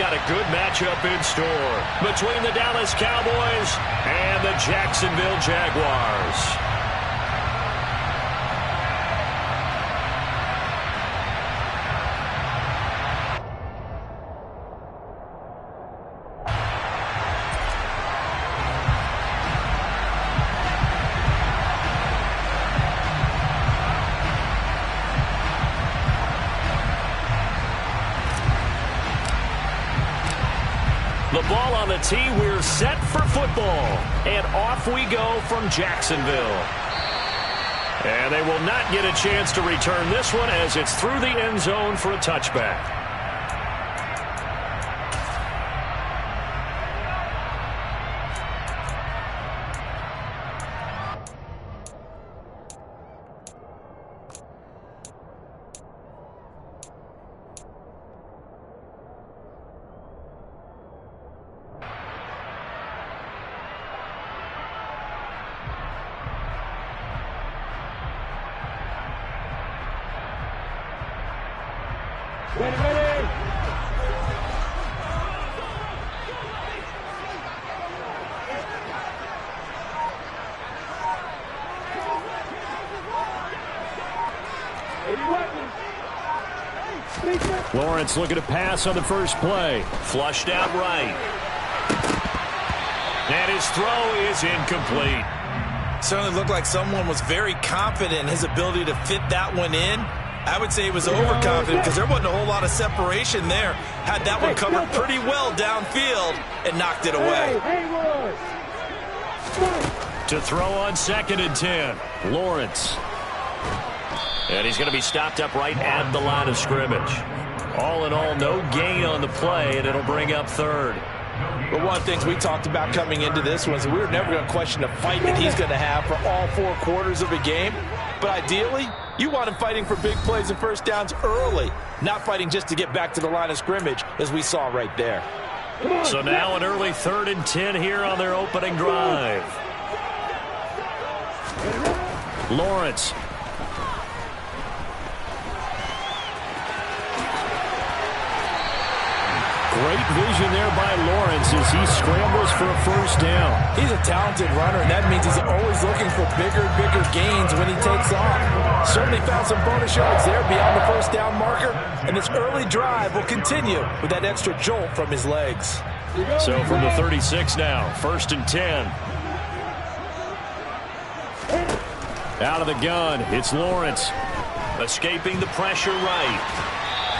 got a good matchup in store between the Dallas Cowboys and the Jacksonville Jaguars. The ball on the tee. We're set for football. And off we go from Jacksonville. And they will not get a chance to return this one as it's through the end zone for a touchback. Ready. Lawrence looking to pass on the first play. Flushed out right. And his throw is incomplete. Certainly looked like someone was very confident in his ability to fit that one in. I would say he was overconfident because there wasn't a whole lot of separation there. Had that one covered pretty well downfield and knocked it away. To throw on 2nd and 10. Lawrence. And he's going to be stopped up right at the line of scrimmage. All in all, no gain on the play, and it'll bring up 3rd. But one of the things we talked about coming into this was we were never going to question the fight that he's going to have for all 4 quarters of a game. But ideally, you want him fighting for big plays and first downs early, not fighting just to get back to the line of scrimmage, as we saw right there. So now an early 3rd and 10 here on their opening drive. Lawrence. Great vision there by Lawrence as he scrambles for a first down. He's a talented runner, and that means he's always looking for bigger and bigger gains when he takes off. Certainly found some bonus yards there beyond the first down marker, and this early drive will continue with that extra jolt from his legs. So from the 36 now, 1st and 10. Out of the gun, it's Lawrence. Escaping the pressure right.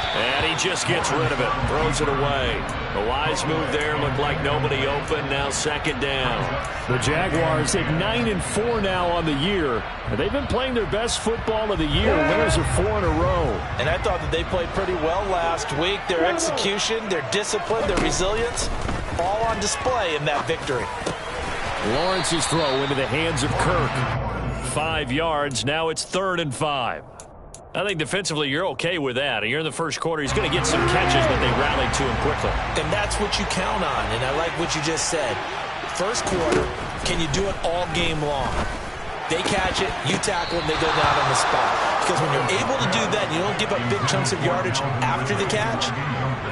And he just gets rid of it, throws it away. A wise move there, looked like nobody open, now 2nd down. The Jaguars at 9-4 now on the year. They've been playing their best football of the year. Winners of 4 in a row. And I thought that they played pretty well last week. Their execution, their discipline, their resilience, all on display in that victory. Lawrence's throw into the hands of Kirk. 5 yards, now it's 3rd and 5. I think defensively you're okay with that. You're in the first quarter. He's going to get some catches, but they rallied to him quickly. And that's what you count on, and I like what you just said. First quarter, can you do it all game long? They catch it, you tackle them, they go down on the spot. Because when you're able to do that, you don't give up big chunks of yardage after the catch,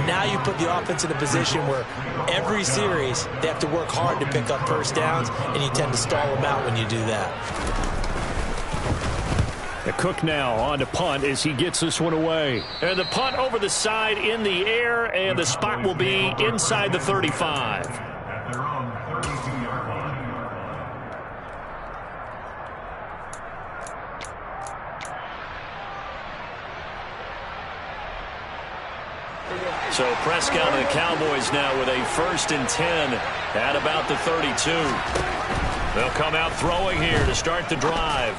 now you put the offense in a position where every series they have to work hard to pick up first downs, and you tend to stall them out when you do that. The Cook now on to punt as he gets this one away. And the punt over the side in the air, and the spot will be inside the 35. So Prescott and the Cowboys now with a 1st and 10 at about the 32. They'll come out throwing here to start the drive.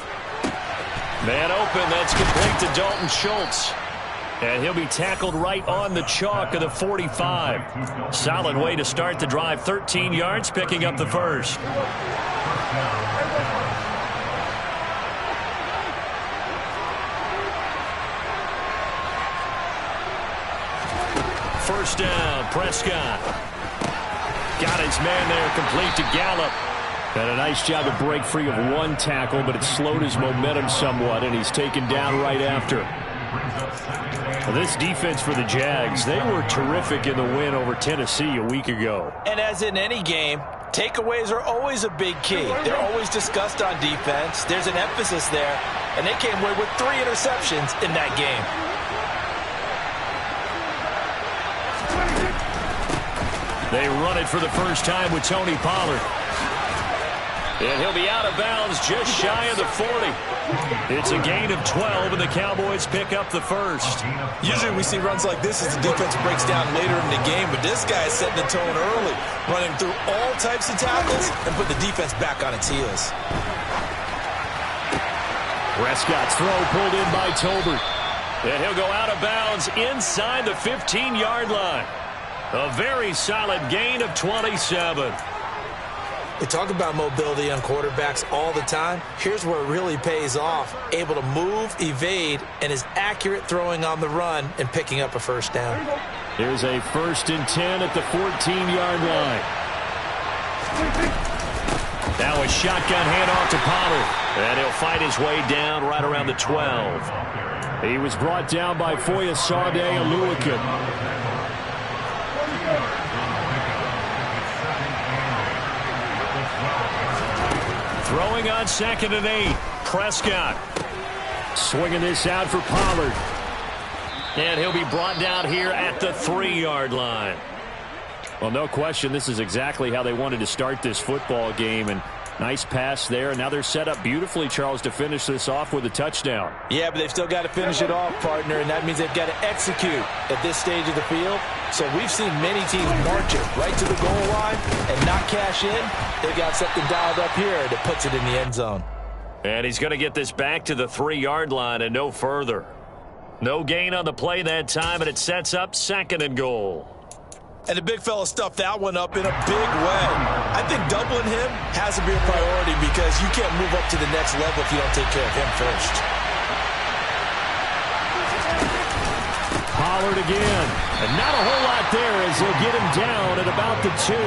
Man open, that's complete to Dalton Schultz. And he'll be tackled right on the chalk of the 45. Solid way to start the drive. 13 yards, picking up the first. First down, Prescott. Got his man there, complete to Gallup. And a nice job to break free of 1 tackle, but it slowed his momentum somewhat, and he's taken down right after. Well, this defense for the Jags, they were terrific in the win over Tennessee a week ago. And as in any game, takeaways are always a big key. They're always discussed on defense. There's an emphasis there, and they came away with 3 interceptions in that game. They run it for the first time with Tony Pollard. And he'll be out of bounds just shy of the 40. It's a gain of 12, and the Cowboys pick up the first. Usually we see runs like this as the defense breaks down later in the game, but this guy is setting the tone early, running through all types of tackles and put the defense back on its heels. Prescott's throw pulled in by Tolbert. And he'll go out of bounds inside the 15-yard line. A very solid gain of 27. We talk about mobility on quarterbacks all the time. Here's where it really pays off. Able to move, evade, and is accurate throwing on the run and picking up a first down. Here's a 1st and 10 at the 14-yard line. Now a shotgun handoff to Pollard. And he'll fight his way down right around the 12. He was brought down by Foyesade Oluokun. Throwing on 2nd and 8. Prescott swinging this out for Pollard. And he'll be brought down here at the 3-yard line. Well, no question, this is exactly how they wanted to start this football game. And nice pass there. And now they're set up beautifully, Charles, to finish this off with a touchdown. Yeah, but they've still got to finish it off, partner, and that means they've got to execute at this stage of the field. So we've seen many teams march it right to the goal line and not cash in. They've got something dialed up here that puts it in the end zone. And he's going to get this back to the 3-yard line and no further. No gain on the play that time, and it sets up 2nd and goal. And the big fella stuffed that one up in a big way. I think doubling him has to be a priority because you can't move up to the next level if you don't take care of him first. Pollard again. And not a whole lot there as he'll get him down at about the 2.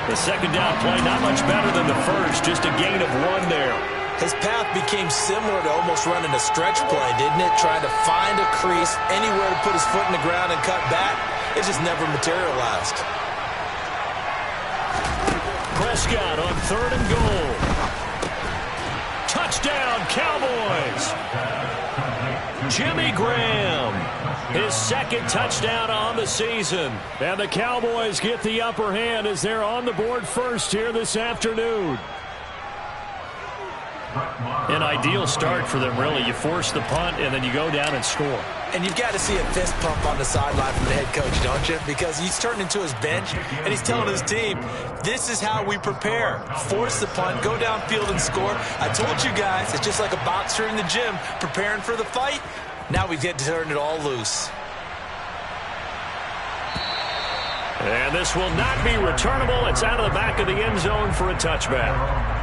The 2nd down play not much better than the first, just a gain of 1 there. His path became similar to almost running a stretch play, didn't it? Trying to find a crease, anywhere to put his foot in the ground and cut back. It just never materialized. Prescott on 3rd and goal. Touchdown, Cowboys. Jimmy Graham, his 2nd touchdown on the season. And the Cowboys get the upper hand as they're on the board first here this afternoon. An ideal start for them, really. You force the punt, and then you go down and score. And you've got to see a fist pump on the sideline from the head coach, don't you? Because he's turned into his bench, and he's telling his team, this is how we prepare. Force the punt, go downfield and score. I told you guys, it's just like a boxer in the gym preparing for the fight. Now we get to turn it all loose. And this will not be returnable. It's out of the back of the end zone for a touchback.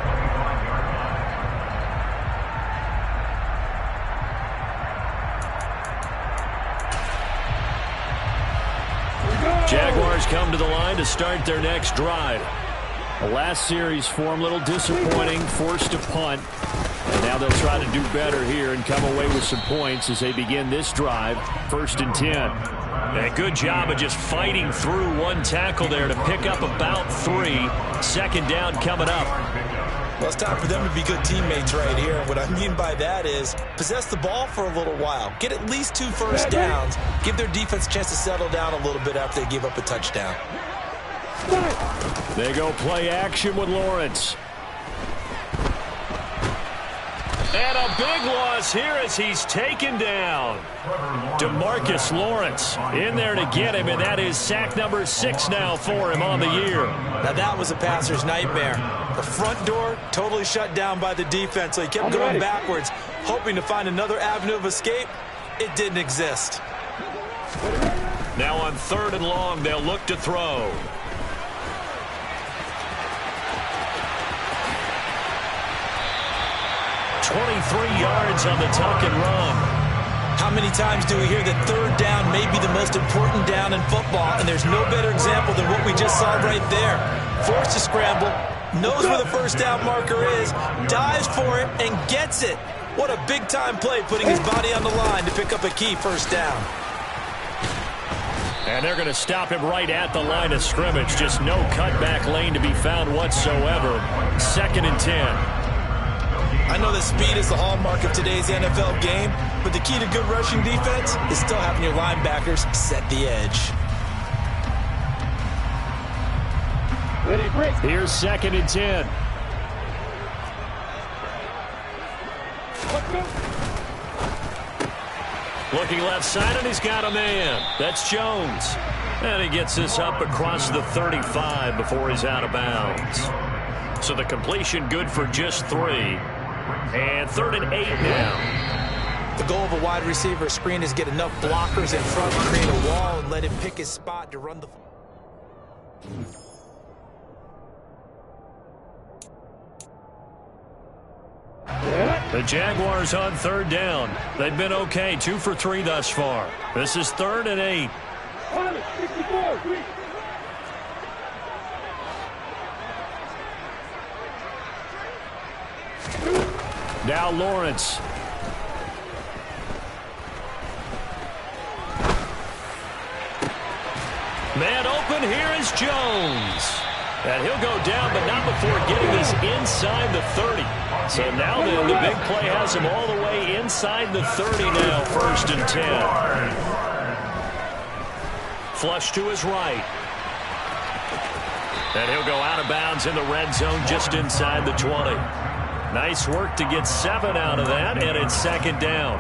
Jaguars come to the line to start their next drive. The last series for them, a little disappointing, forced to punt. And now they'll try to do better here and come away with some points as they begin this drive, 1st and 10. And a good job of just fighting through one tackle there to pick up about 3. 2nd down coming up. Well, it's time for them to be good teammates right here. What I mean by that is possess the ball for a little while. Get at least 2 first downs. Give their defense a chance to settle down a little bit after they give up a touchdown. They go play action with Lawrence. And a big loss here as he's taken down. DeMarcus Lawrence in there to get him, and that is sack number 6 now for him on the year. Now that was a passer's nightmare. The front door totally shut down by the defense, so he kept going backwards, hoping to find another avenue of escape. It didn't exist. Now on 3rd and long, they'll look to throw. "23 yards on the tuck and run." How many times do we hear that 3rd down may be the most important down in football, and there's no better example than what we just saw right there. Forced to scramble, knows where the first down marker is, dives for it, and gets it. What a big-time play, putting his body on the line to pick up a key first down. And they're going to stop him right at the line of scrimmage. Just no cutback lane to be found whatsoever. 2nd and 10. I know that speed is the hallmark of today's NFL game, but the key to good rushing defense is still having your linebackers set the edge. Here's 2nd and 10. Looking left side, and he's got a man. That's Jones. And he gets this up across the 35 before he's out of bounds. So the completion good for just 3. And 3rd and 8 now. The goal of a wide receiver screen is get enough blockers in front to create a wall and let him pick his spot to run the... The Jaguars on 3rd down. They've been okay, 2 for 3 thus far. This is 3rd and 8. Now Lawrence. Man open, here is Jones. And he'll go down, but not before getting this inside the 30. So now then, the big play has him all the way inside the 30 now, 1st and 10. Flush to his right. And he'll go out of bounds in the red zone just inside the 20. Nice work to get 7 out of that, and it's 2nd down.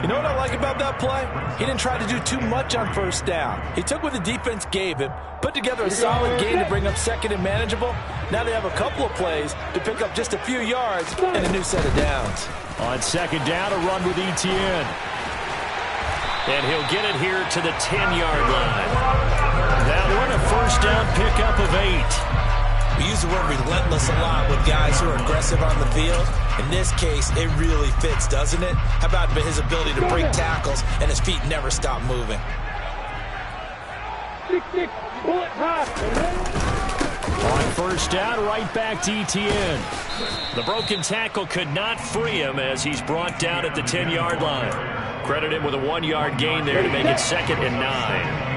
You know what I like about that play? He didn't try to do too much on 1st down. He took what the defense gave him, put together a solid game to bring up 2nd and manageable. Now they have a couple of plays to pick up just a few yards and a new set of downs. On 2nd down, a run with ETN. And he'll get it here to the 10-yard line. That'll win a 1st down pickup of 8. We use the word relentless a lot with guys who are aggressive on the field. In this case, it really fits, doesn't it? How about his ability to break tackles and his feet never stop moving? 6-6, bullet high. On 1st down, right back to ETN. The broken tackle could not free him as he's brought down at the 10-yard line. Credit him with a 1-yard gain there to make it 2nd and 9.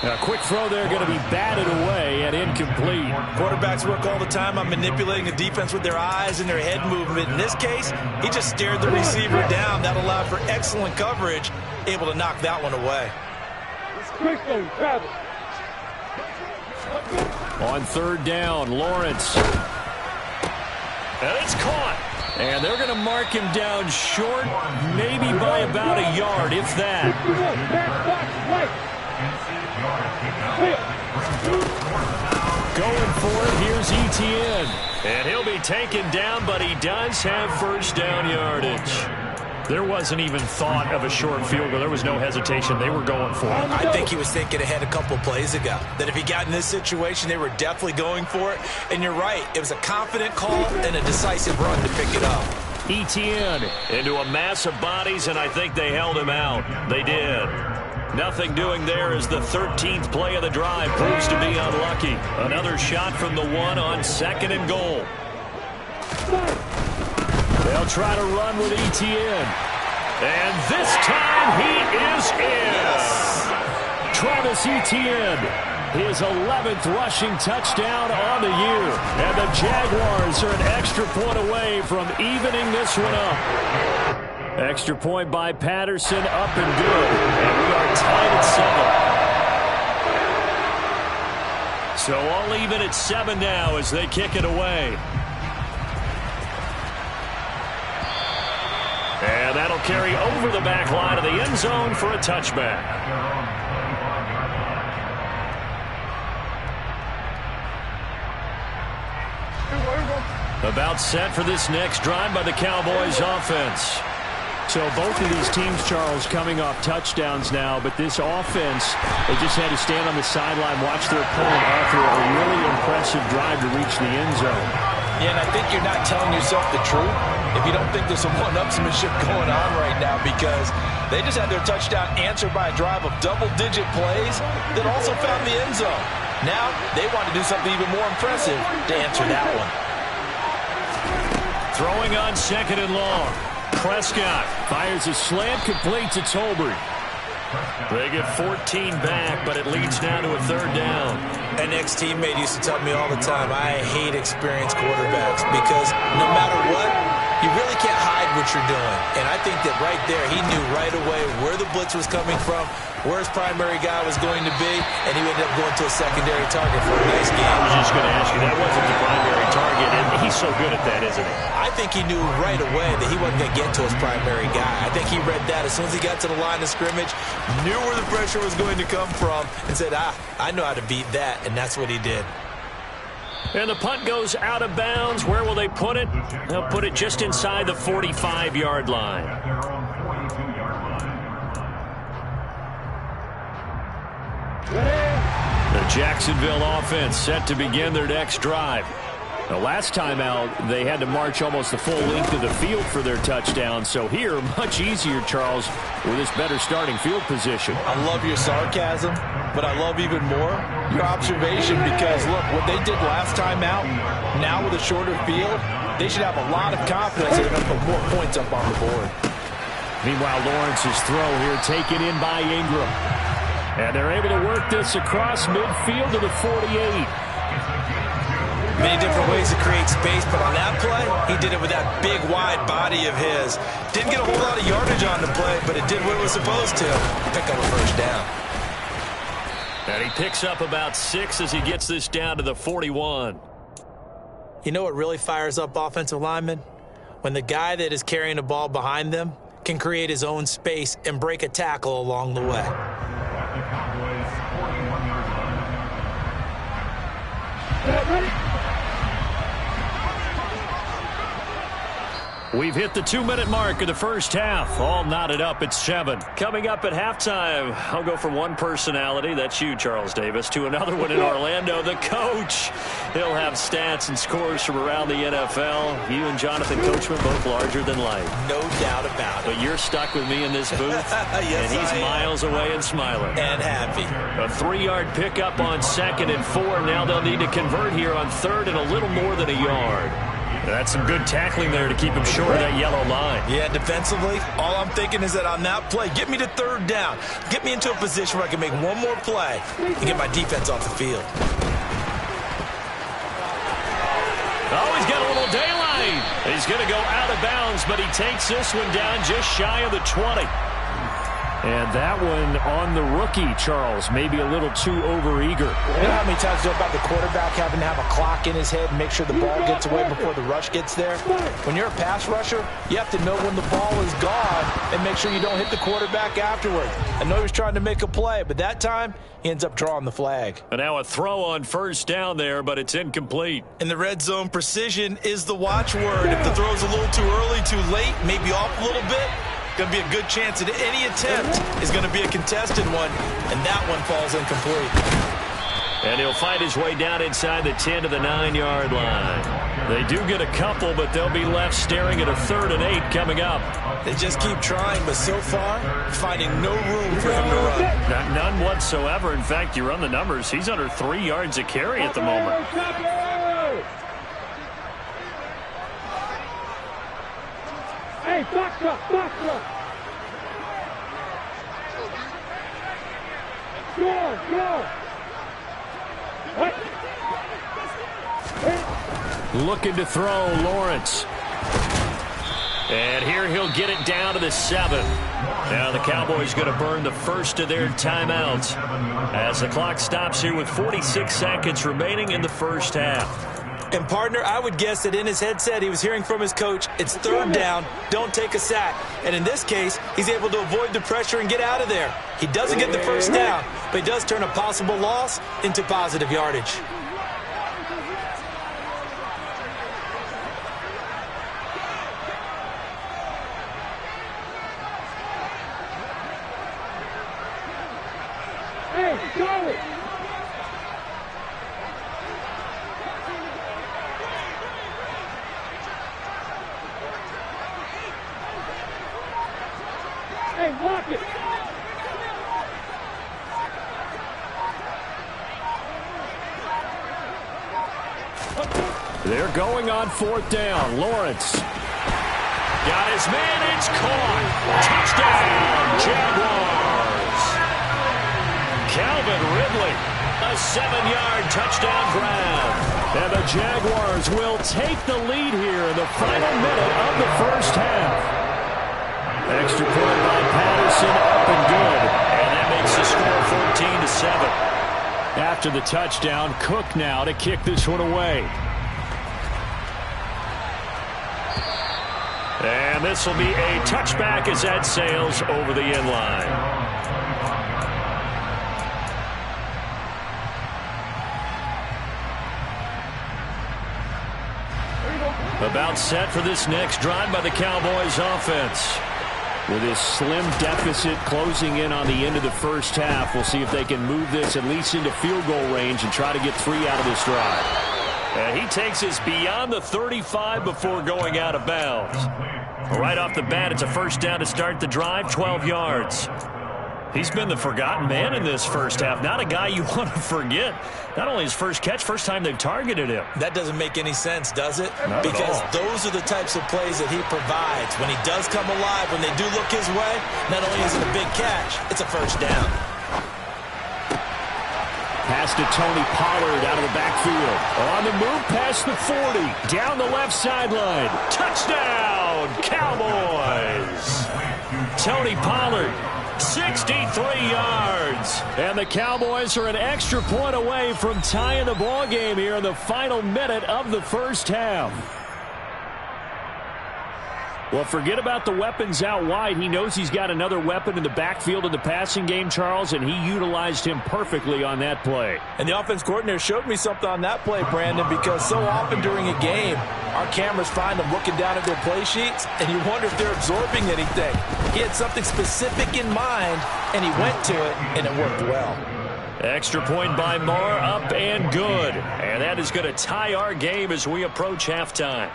A quick throw there going to be batted away and incomplete. Quarterbacks work all the time on manipulating the defense with their eyes and their head movement. In this case, he just stared the receiver down. That allowed for excellent coverage, able to knock that one away. On 3rd down, Lawrence. And it's caught. And they're going to mark him down short, maybe by about a yard, if that. Going for it, here's ETN. And he'll be taken down, but he does have 1st down yardage. There wasn't even thought of a short field goal. There was no hesitation. They were going for it. I think he was thinking ahead a couple plays ago, that if he got in this situation, they were definitely going for it. And you're right, it was a confident call and a decisive run to pick it up. ETN into a mass of bodies, and I think they held him out. They did. Nothing doing there as the 13th play of the drive proves to be unlucky. Another shot from the 1 on 2nd and goal. They'll try to run with ETN. And this time he is in. Travis Etienne, his 11th rushing touchdown on the year. And the Jaguars are an extra point away from evening this one up. Extra point by Patterson, up and good. And we are tied at 7. So all even at 7 now as they kick it away. And that'll carry over the back line of the end zone for a touchback. About set for this next drive by the Cowboys offense. So both of these teams, Charles, coming off touchdowns now, but this offense, they just had to stand on the sideline, watch their opponent offer a really impressive drive to reach the end zone. Yeah, and I think you're not telling yourself the truth if you don't think there's some one-upsmanship going on right now, because they just had their touchdown answered by a drive of double-digit plays that also found the end zone. Now they want to do something even more impressive to answer that one. Throwing on 2nd and long. Prescott fires a slant, complete to Tolbert. They get 14 back, but it leads now to a 3rd down. An ex-teammate used to tell me all the time, I hate experienced quarterbacks because no matter what, you really can't hide what you're doing. And I think that right there, he knew right away where the blitz was coming from, where his primary guy was going to be, and he ended up going to a secondary target for a nice game. I was just going to ask you, that wasn't the primary target, and he's so good at that, isn't he? I think he knew right away that he wasn't going to get to his primary guy. I think he read that as soon as he got to the line of scrimmage, knew where the pressure was going to come from, and said, I know how to beat that, and that's what he did. And the punt goes out of bounds. Where will they put it? They'll put it just inside the 45-yard line. The Jacksonville offense set to begin their next drive. The last time out, they had to march almost the full length of the field for their touchdown. So here, much easier, Charles, with this better starting field position. I love your sarcasm, but I love even more your observation because, look, what they did last time out, now with a shorter field, they should have a lot of confidence that they're going to put more points up on the board. Meanwhile, Lawrence's throw here taken in by Ingram. And they're able to work this across midfield to the 48. Many different ways to create space, but on that play, he did it with that big, wide body of his. Didn't get a whole lot of yardage on the play, but it did what it was supposed to. Pick up a 1st down. And he picks up about 6 as he gets this down to the 41. You know what really fires up offensive linemen? When the guy that is carrying the ball behind them can create his own space and break a tackle along the way. We've hit the 2-minute mark of the first half. All knotted up at 7. Coming up at halftime, I'll go from one personality, that's you, Charles Davis, to another one in Orlando, the coach. He'll have stats and scores from around the NFL. You and Jonathan Coachman both larger than life. No doubt about it. But you're stuck with me in this booth, yes, and he's miles away and smiling. And happy. A 3-yard pickup on 2nd and 4. Now they'll need to convert here on 3rd and a little more than a yard. That's some good tackling there to keep him short of that yellow line. Yeah, defensively, all I'm thinking is that on that play, get me to 3rd down. Get me into a position where I can make one more play and get my defense off the field. Oh, he's got a little daylight. He's going to go out of bounds, but he takes this one down just shy of the 20. And that one on the rookie, Charles, maybe a little too overeager. You know how many times you know about the quarterback having to have a clock in his head and make sure the ball gets away before the rush gets there? When you're a pass rusher, you have to know when the ball is gone and make sure you don't hit the quarterback afterwards. I know he was trying to make a play, but that time he ends up drawing the flag. And now a throw on 1st down there, but it's incomplete. In the red zone, precision is the watchword. If the throw's a little too early, too late, maybe off a little bit, going to be a good chance that any attempt is going to be a contested one, and that one falls incomplete. And he'll fight his way down inside the 10 to the 9-yard line. They do get a couple, but they'll be left staring at a 3rd and 8 coming up. They just keep trying, but so far, finding no room for him to run. None whatsoever. In fact, you run the numbers, he's under 3 yards a carry at the moment. Hey, box up, box up. Go. What? Looking to throw, Lawrence. And here he'll get it down to the 7. Now the Cowboys going to burn the first of their timeouts as the clock stops here with 46 seconds remaining in the first half. And, partner, I would guess that in his headset he was hearing from his coach, it's 3rd down, don't take a sack. And in this case, he's able to avoid the pressure and get out of there. He doesn't get the 1st down, but he does turn a possible loss into positive yardage. Hey, go! Hey, block it! They're going on 4th down. Lawrence. Got his man. It's caught. Touchdown, Jaguars. Calvin Ridley. A 7-yard touchdown grab. And the Jaguars will take the lead here in the final minute of the first half. Extra point by Patterson, up and good. And that makes the score 14-7. After the touchdown, Cook now to kick this one away. And this will be a touchback as that sails over the end line. About set for this next drive by the Cowboys offense. With this slim deficit closing in on the end of the first half, we'll see if they can move this at least into field goal range and try to get 3 out of this drive. And he takes us beyond the 35 before going out of bounds. Right off the bat, it's a first down to start the drive, 12 yards. He's been the forgotten man in this first half. Not a guy you want to forget. Not only his first catch, first time they've targeted him. That doesn't make any sense, does it? Not because at all. Those are the types of plays that he provides. When he does come alive, when they do look his way, not only is it a big catch, it's a first down. Pass to Tony Pollard out of the backfield. On the move past the 40. Down the left sideline. Touchdown, Cowboys. Tony Pollard. 63 yards. And the Cowboys are an extra point away from tying the ball game here in the final minute of the first half. Well, forget about the weapons out wide. He knows he's got another weapon in the backfield in the passing game, Charles, and he utilized him perfectly on that play. And the offense coordinator showed me something on that play, Brandon, because so often during a game, our cameras find them looking down at their play sheets, and you wonder if they're absorbing anything. He had something specific in mind, and he went to it, and it worked well. Extra point by Marr, up and good. And that is going to tie our game as we approach halftime.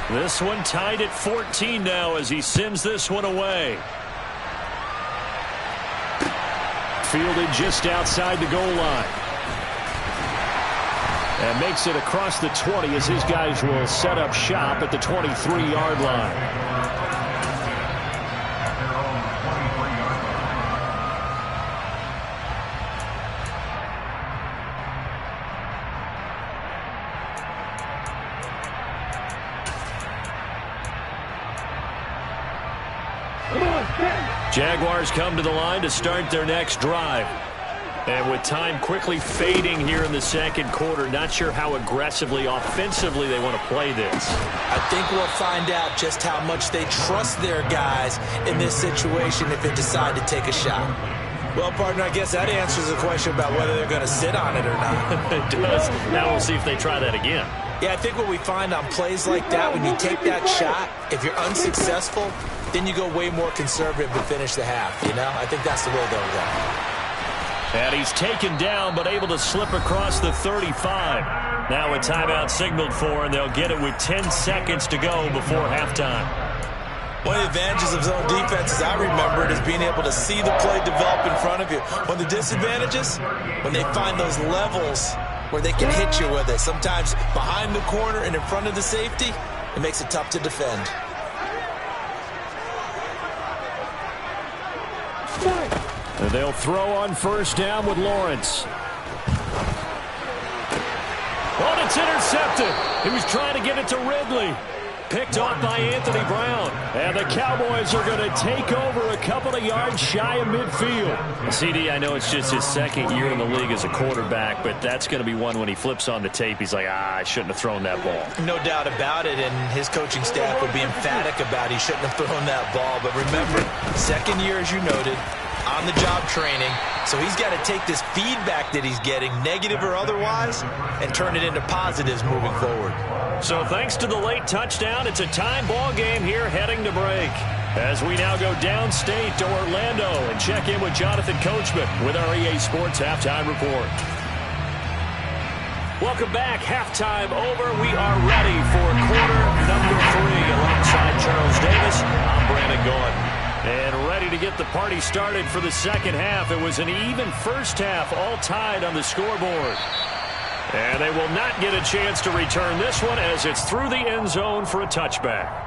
This one tied at 14 now as he sends this one away. Fielded just outside the goal line. And makes it across the 20 as his guys will set up shop at the 23-yard line. Jaguars come to the line to start their next drive. And with time quickly fading here in the second quarter, not sure how aggressively, offensively they want to play this. I think we'll find out just how much they trust their guys in this situation if they decide to take a shot. Well, partner, I guess that answers the question about whether they're going to sit on it or not. It does. Now we'll see if they try that again. Yeah, I think what we find on plays like that, when you take that shot, if you're unsuccessful, then you go way more conservative and finish the half, you know? I think that's the way they'll go. And he's taken down but able to slip across the 35. Now a timeout signaled for, and they'll get it with 10 seconds to go before halftime. One of the advantages of zone defense, as I remember it, is being able to see the play develop in front of you. One of the disadvantages, when they find those levels where they can hit you with it, sometimes behind the corner and in front of the safety, it makes it tough to defend. And they'll throw on first down with Lawrence. Oh, it's intercepted. He was trying to get it to Ridley. Picked off by Anthony Brown. And the Cowboys are going to take over a couple of yards shy of midfield. CD, I know it's just his second year in the league as a quarterback, but that's going to be one when he flips on the tape. He's like, I shouldn't have thrown that ball. No doubt about it, and his coaching staff will be emphatic about he shouldn't have thrown that ball. But remember, second year, as you noted, on-the-job training. So he's got to take this feedback that he's getting, negative or otherwise, and turn it into positives moving forward. So thanks to the late touchdown, it's a time ball game here heading to break. As we now go downstate to Orlando and check in with Jonathan Coachman with our EA Sports Halftime Report. Welcome back. Halftime over. We are ready for quarter number 3. Alongside Charles Davis, I'm Brandon Gordon. And ready to get the party started for the second half. It was an even first half, all tied on the scoreboard. And they will not get a chance to return this one as it's through the end zone for a touchback.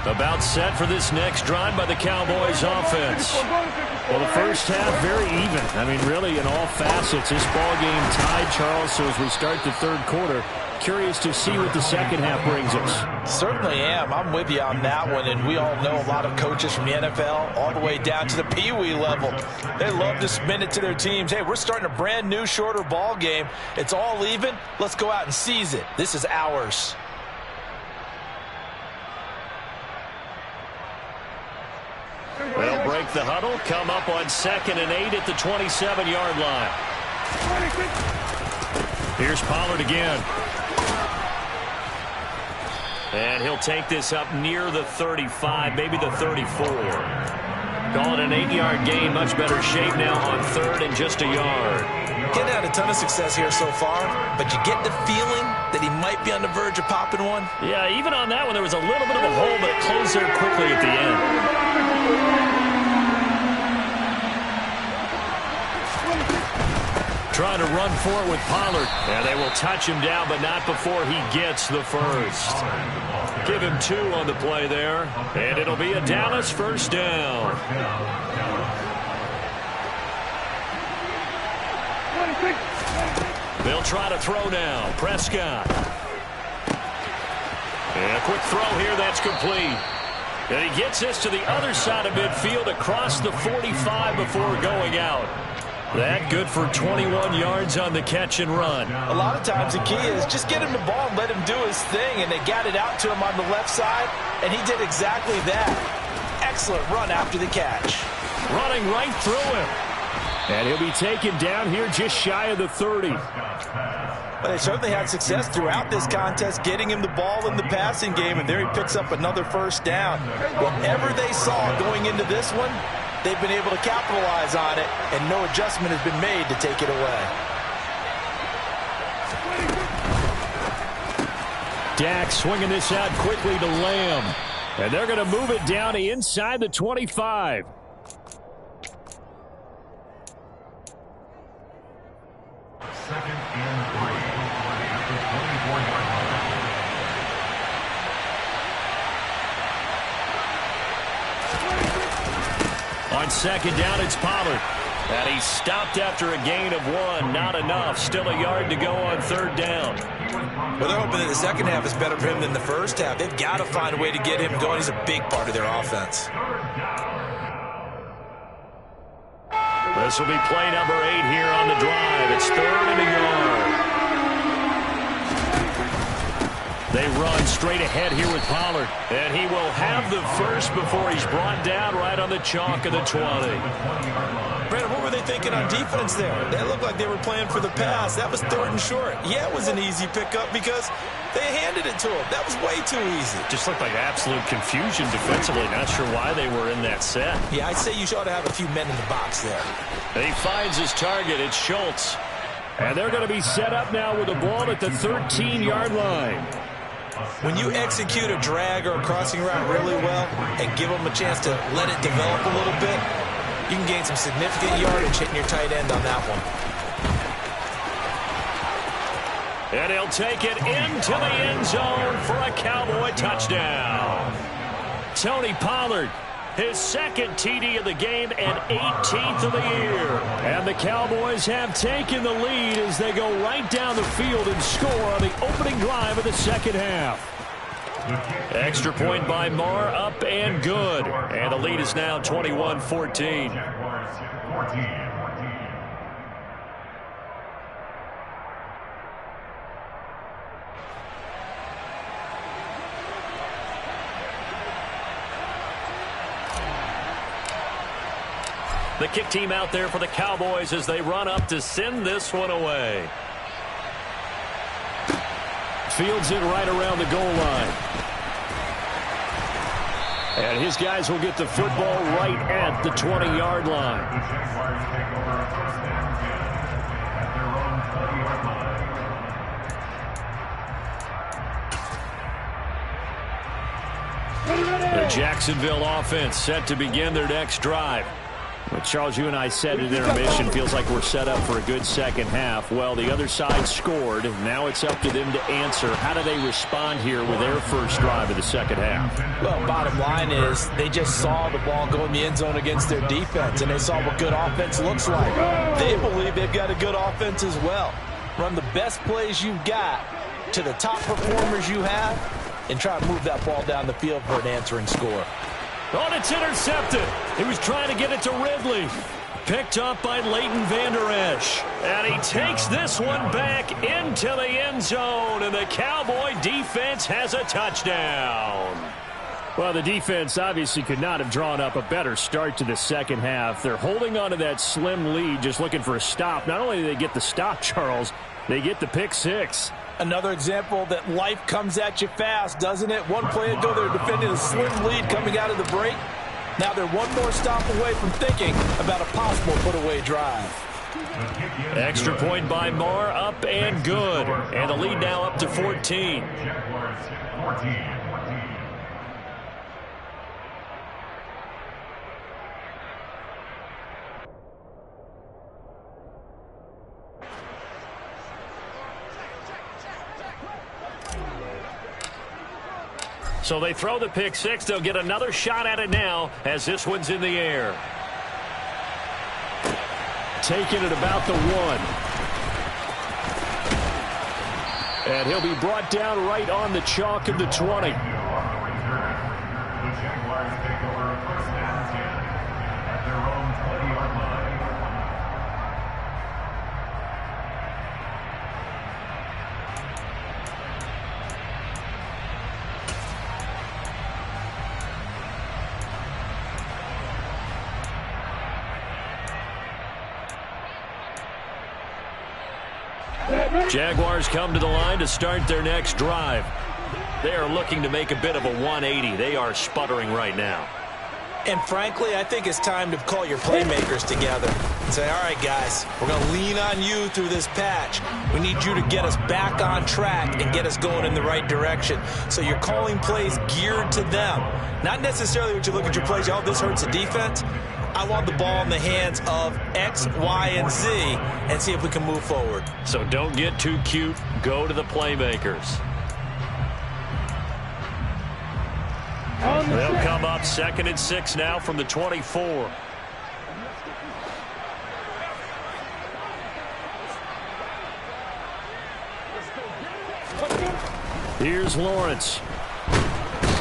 About set for this next drive by the Cowboys offense. Well, the first half very even. I mean, really in all facets. This ball game tied, Charles, so as we start the third quarter, curious to see what the second half brings us. Certainly am. I'm with you on that one, and we all know a lot of coaches from the NFL all the way down to the Pee Wee level. They love to spin it to their teams. Hey, we're starting a brand new, shorter ball game. It's all even. Let's go out and seize it. This is ours. They'll break the huddle, come up on 2nd and 8 at the 27-yard line. Here's Pollard again. And he'll take this up near the 35, maybe the 34. Call it an 8-yard gain, much better shape now on 3rd and just a yard. Getting had a ton of success here so far, but you get the feeling that he might be on the verge of popping one. Yeah, even on that one, there was a little bit of a hole, but it closed there quickly at the end. Trying to run for it with Pollard. And they will touch him down, but not before he gets the first. Give him 2 on the play there. And it'll be a Dallas first down. They'll try to throw now. Prescott. And a quick throw here. That's complete. And he gets this to the other side of midfield across the 45 before going out. That good for 21 yards on the catch and run. A lot of times the key is just get him the ball and let him do his thing, and they got it out to him on the left side, and he did exactly that. Excellent run after the catch. Running right through him. And he'll be taken down here just shy of the 30. Well, they certainly had success throughout this contest getting him the ball in the passing game, and there he picks up another first down. Whatever they saw going into this one, they've been able to capitalize on it, and no adjustment has been made to take it away. Dak swinging this out quickly to Lamb. And they're going to move it down inside the 25. Second and 3. At the 24-yard line. On second down, it's Pollard. And he stopped after a gain of 1. Not enough. Still a yard to go on 3rd down. Well, they're hoping that the second half is better for him than the first half. They've got to find a way to get him going. He's a big part of their offense. This will be play number 8 here on the drive. It's 3rd and a yard. They run straight ahead here with Pollard. And he will have the first before he's brought down right on the chalk of the 20. Brandon, what were they thinking on defense there? They looked like they were playing for the pass. That was 3rd and short. Yeah, it was an easy pickup because they handed it to him. That was way too easy. Just looked like absolute confusion defensively. Not sure why they were in that set. Yeah, I'd say you ought to have a few men in the box there. He finds his target. It's Schultz. And they're going to be set up now with the ball at the 13-yard line. When you execute a drag or a crossing route really well and give them a chance to let it develop a little bit, you can gain some significant yardage hitting your tight end on that one. And he'll take it into the end zone for a Cowboy touchdown. Tony Pollard, his 2nd TD of the game and 18th of the year. And the Cowboys have taken the lead as they go right down the field and score on the opening drive of the second half. Extra point by Marr, up and good. And the lead is now 21-14. The kick team out there for the Cowboys as they run up to send this one away. fields it right around the goal line. And his guys will get the football right at the 20-yard line. The Jaguars take over first and 10 at their own 20-yard line. The Jacksonville offense set to begin their next drive. Well, Charles, you and I said at intermission, feels like we're set up for a good second half. Well, the other side scored. Now it's up to them to answer. How do they respond here with their first drive of the second half? Well, bottom line is they just saw the ball go in the end zone against their defense, and they saw what good offense looks like. They believe they've got a good offense as well. Run the best plays you've got to the top performers you have, and try to move that ball down the field for an answering score. Oh, it's intercepted. He was trying to get it to Ridley. Picked up by Leighton Vander Esch. And he takes this one back into the end zone. And the Cowboy defense has a touchdown. Well, the defense obviously could not have drawn up a better start to the second half. They're holding on to that slim lead, just looking for a stop. Not only do they get the stop, Charles, they get the pick six. Another example that life comes at you fast, doesn't it? One play ago, they're defending a slim lead coming out of the break. Now they're one more stop away from thinking about a possible put-away drive. Extra point by Marr, up and good. And the lead now up to 14. Jaguars 14. So they throw the pick six. They'll get another shot at it now as this one's in the air. Taking it about the 1. And he'll be brought down right on the chalk of the 20. The Jaguars take over first and 10 at their own 20-yard line. Jaguars come to the line to start their next drive. They are looking to make a bit of a 180. They are sputtering right now. And frankly, I think it's time to call your playmakers together and say, all right, guys, we're going to lean on you through this patch. We need you to get us back on track and get us going in the right direction. So you're calling plays geared to them. Not necessarily when you look at your plays, oh, this hurts the defense. I want the ball in the hands of X, Y, and Z and see if we can move forward. So don't get too cute. Go to the playmakers. They'll come up 2nd and 6 now from the 24. Here's Lawrence.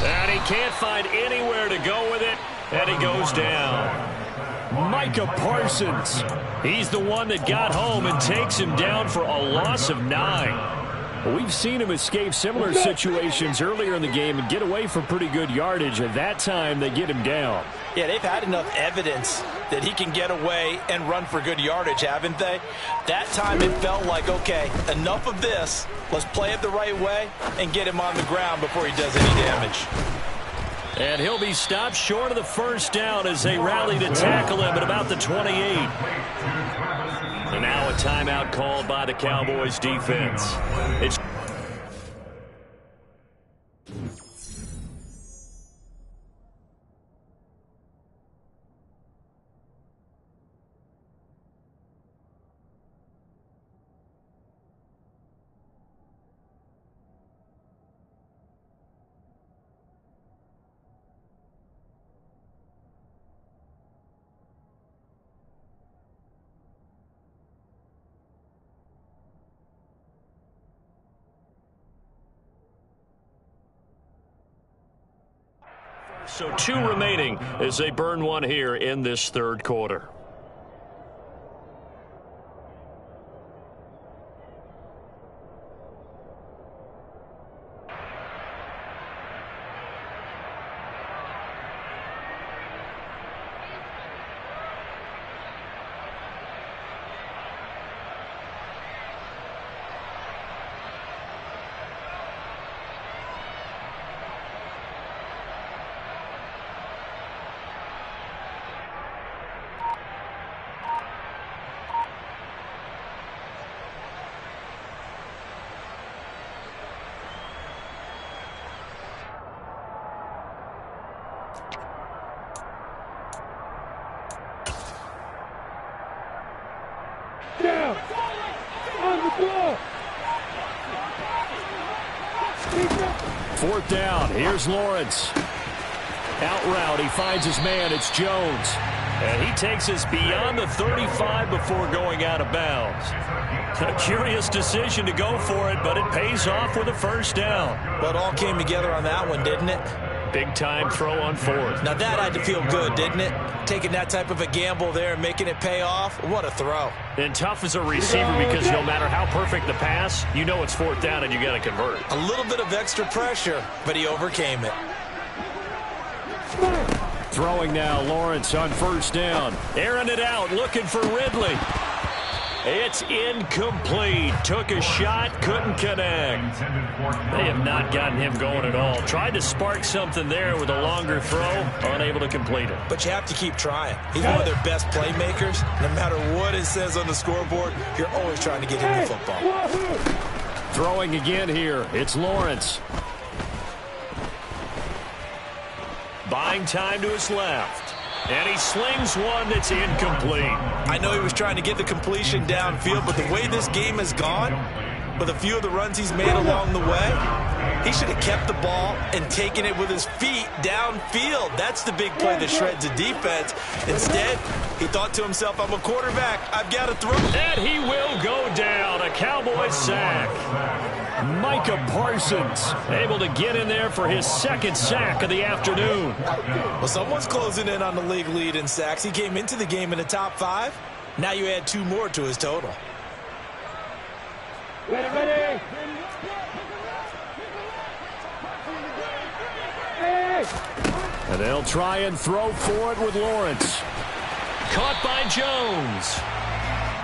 And he can't find anywhere to go with it, and he goes down. Micah Parsons. He's the one that got home and takes him down for a loss of 9. We've seen him escape similar situations earlier in the game and get away from pretty good yardage. At that time, they get him down. Yeah, they've had enough evidence that he can get away and run for good yardage, haven't they? That time it felt like, okay, enough of this. Let's play it the right way and get him on the ground before he does any damage. And he'll be stopped short of the first down as they rally to tackle him at about the 28. And now a timeout called by the Cowboys defense. It's so 2 remaining as they burn one here in this third quarter. Down. On the ball. Fourth down. Here's Lawrence. Out route. He finds his man. It's Jones. And he takes us beyond the 35 before going out of bounds. A curious decision to go for it, but it pays off with a first down. Well, it all came together on that one, didn't it? Big-time throw on fourth. Now that had to feel good, didn't it? Taking that type of a gamble there and making it pay off. What a throw. And tough as a receiver because no matter how perfect the pass, you know it's fourth down and you got to convert. A little bit of extra pressure, but he overcame it. Throwing now, Lawrence on first down. Airing it out, looking for Ridley. It's incomplete. Took a shot, couldn't connect. They have not gotten him going at all. Tried to spark something there with a longer throw, unable to complete it. But you have to keep trying. He's one of their best playmakers. No matter what it says on the scoreboard, you're always trying to get him the football. Throwing again here. It's Lawrence. Buying time to his left. And he slings one that's incomplete. I know he was trying to get the completion downfield, but the way this game has gone, with a few of the runs he's made along the way, he should have kept the ball and taken it with his feet downfield. That's the big play that shreds the defense. Instead, he thought to himself, I'm a quarterback. I've got to throw. And he will go down. A Cowboys sack. Micah Parsons able to get in there for his second sack of the afternoon. Well, someone's closing in on the league lead in sacks. He came into the game in the top 5. Now you add 2 more to his total. Ready. And they'll try and throw for it with Lawrence. Caught by Jones.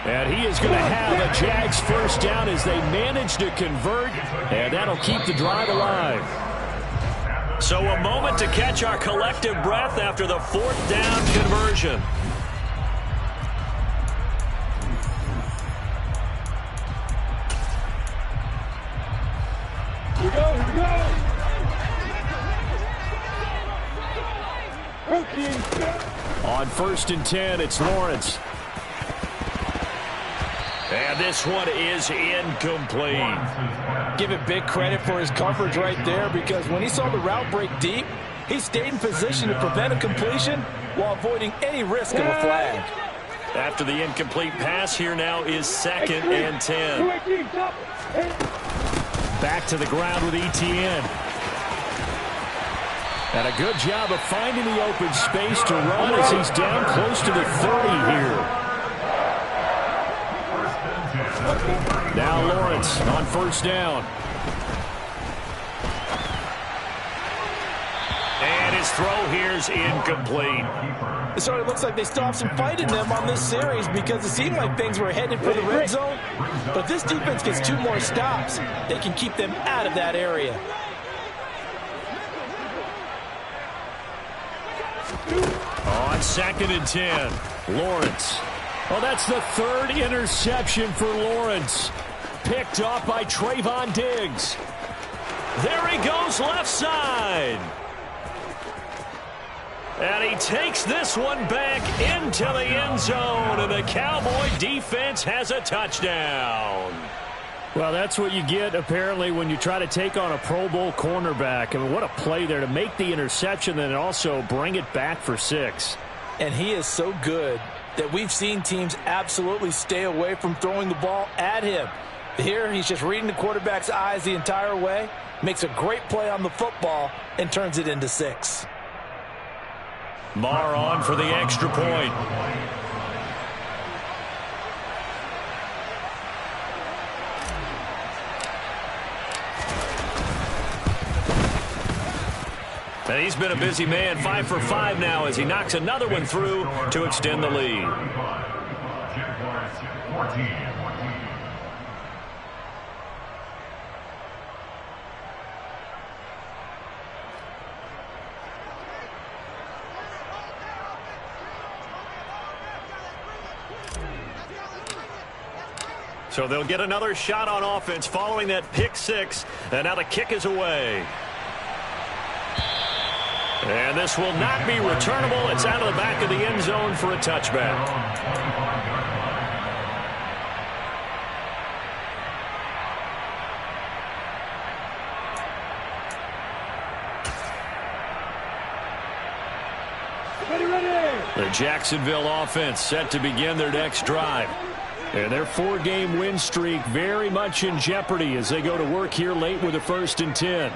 And he is going to have a Jags first down as they manage to convert, and that'll keep the drive alive. So a moment to catch our collective breath after the fourth down conversion. Here we go. On 1st and 10, it's Lawrence. And this one is incomplete. Give it big credit for his coverage right there, because when he saw the route break deep, he stayed in position to prevent a completion while avoiding any risk of a flag. After the incomplete pass, here now is 2nd and 10. Back to the ground with ETN. And a good job of finding the open space to run as he's down close to the 30 here. Now Lawrence on first down. And his throw here's incomplete. It sort of looks like they still have some fight in them on this series, because it seemed like things were headed for the red zone. But if this defense gets 2 more stops, they can keep them out of that area. On 2nd and 10, Lawrence. Well, that's the 3rd interception for Lawrence. Picked off by Trayvon Diggs. There he goes left side. And he takes this one back into the end zone, and the Cowboy defense has a touchdown. Well, that's what you get, apparently, when you try to take on a Pro Bowl cornerback. I mean, what a play there to make the interception and also bring it back for 6. And he is so good that we've seen teams absolutely stay away from throwing the ball at him. Here, he's just reading the quarterback's eyes the entire way, makes a great play on the football, and turns it into 6. Marr on for the extra point. And he's been a busy man, 5 for 5 now as he knocks another one through to extend the lead. So they'll get another shot on offense following that pick 6, and now the kick is away. And this will not be returnable. It's out of the back of the end zone for a touchback. The Jacksonville offense set to begin their next drive. And their 4-game win streak very much in jeopardy as they go to work here late with a 1st and 10.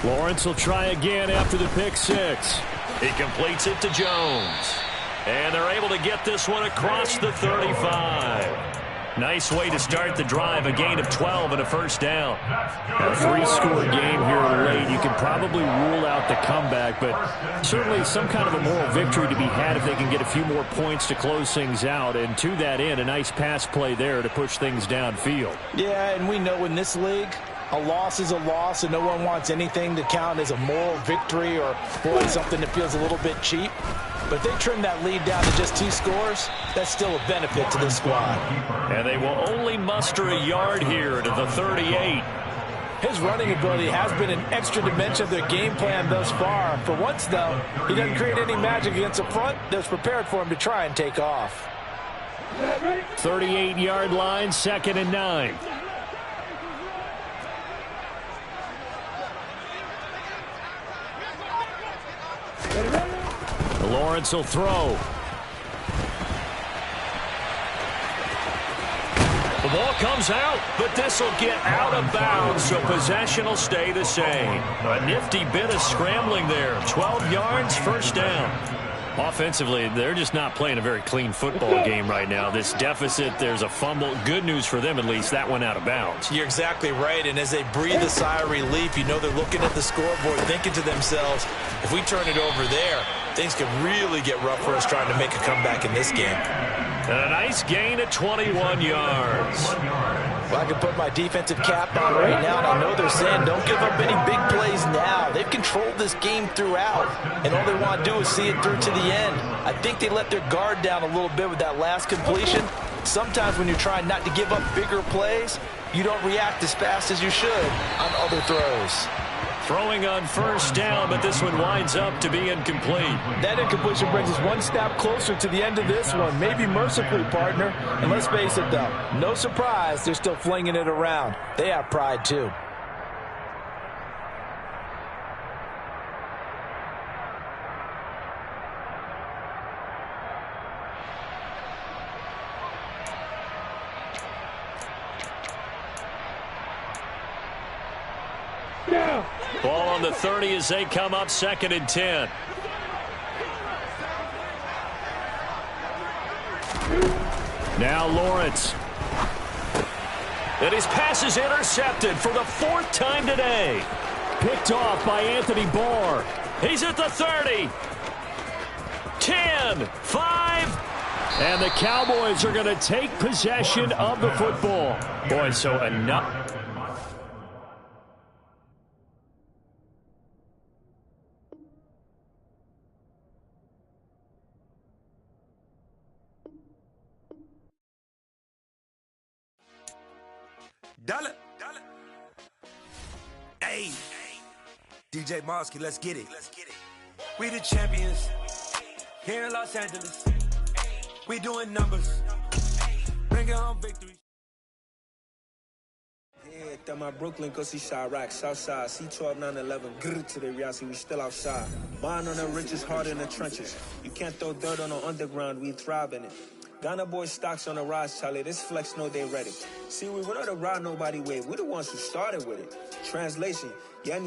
Lawrence will try again after the pick 6. He completes it to Jones. And they're able to get this one across the 35. Nice way to start the drive, a gain of 12 and a 1st down. A 3-score game here late. You can probably rule out the comeback, but certainly some kind of a moral victory to be had if they can get a few more points to close things out. And to that end, a nice pass play there to push things downfield. Yeah, and we know in this league, a loss is a loss, and no one wants anything to count as a moral victory or something that feels a little bit cheap. But if they trim that lead down to just 2 scores, that's still a benefit to this squad. And they will only muster a yard here to the 38. His running ability has been an extra dimension of their game plan thus far. For once, though, he doesn't create any magic against the front that's prepared for him to try and take off. 38-yard line, 2nd and 9. Lawrence will throw. The ball comes out, but this will get out of bounds, so possession will stay the same. A nifty bit of scrambling there. 12 yards, 1st down. Offensively, they're just not playing a very clean football game right now. This deficit, there's a fumble. Good news for them, at least. That went out of bounds. You're exactly right, and as they breathe a sigh of relief, you know they're looking at the scoreboard, thinking to themselves, if we turn it over there, things could really get rough for us trying to make a comeback in this game. And a nice gain of 21 yards. Well, I can put my defensive cap on right now, and I know they're saying don't give up any big plays now. They've controlled this game throughout, and all they want to do is see it through to the end. I think they let their guard down a little bit with that last completion. Sometimes when you're trying not to give up bigger plays, you don't react as fast as you should on other throws. Throwing on 1st down, but this one winds up to be incomplete. That incompletion brings us one step closer to the end of this one. Maybe mercifully, partner. And let's face it, though, no surprise, they're still flinging it around. They have pride, too. Ball on the 30 as they come up, 2nd and 10. Now Lawrence. And his pass is intercepted for the 4th time today. Picked off by Anthony Barr. He's at the 30. 10, 5. And the Cowboys are going to take possession of the football. Boy, so enough. Dollar. Hey. DJ Mosky, let's get it. We the champions here in Los Angeles. We doing numbers. Bring it home victory. Yeah, that my Brooklyn, go see Chirac, Southside, C12, 911, grr to the reality, we still outside. Bond on the richest, heart in the trenches. You can't throw dirt on the underground, we thrive in it. Ghana boys stocks on the rise, Charlie. This flex know they ready. See, we don't ride nobody wave. We the ones who started with it. Translation, yeah,